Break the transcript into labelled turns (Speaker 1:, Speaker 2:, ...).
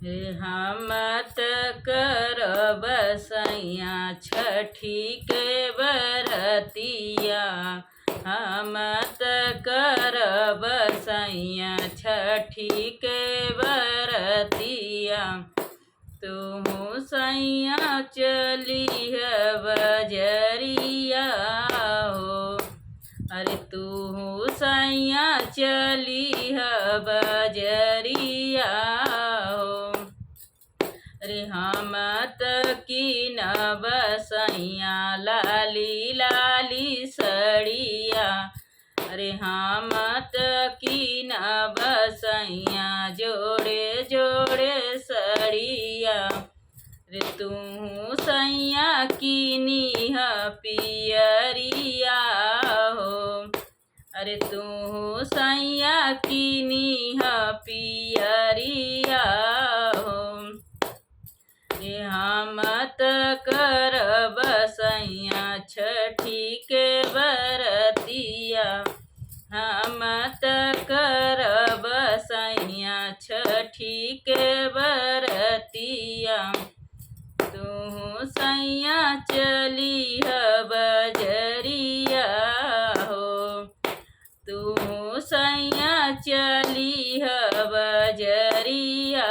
Speaker 1: रे हम त करब सैया छठी के बरतिया। हम त करब सैया छठी के बरतिया। तू सैया चलिह बजरिया हो। अरे तू सैया चलिह बजरिया हो। अरे हम त कीनब सैया लाली लाली सड़िया। अरे हम त कीनब सैया जोड़े जोड़े सड़िया। रे तू सैया कीनिह पियरिया हो। अरे तू सैया कीनिह पियरिया हो। रे हम त करब सैया छठी के बरतिया। हम त करब सैया छठी के बरतिया। तू सैया चलिह बजरिया हो। तू सैया चलिह बजरिया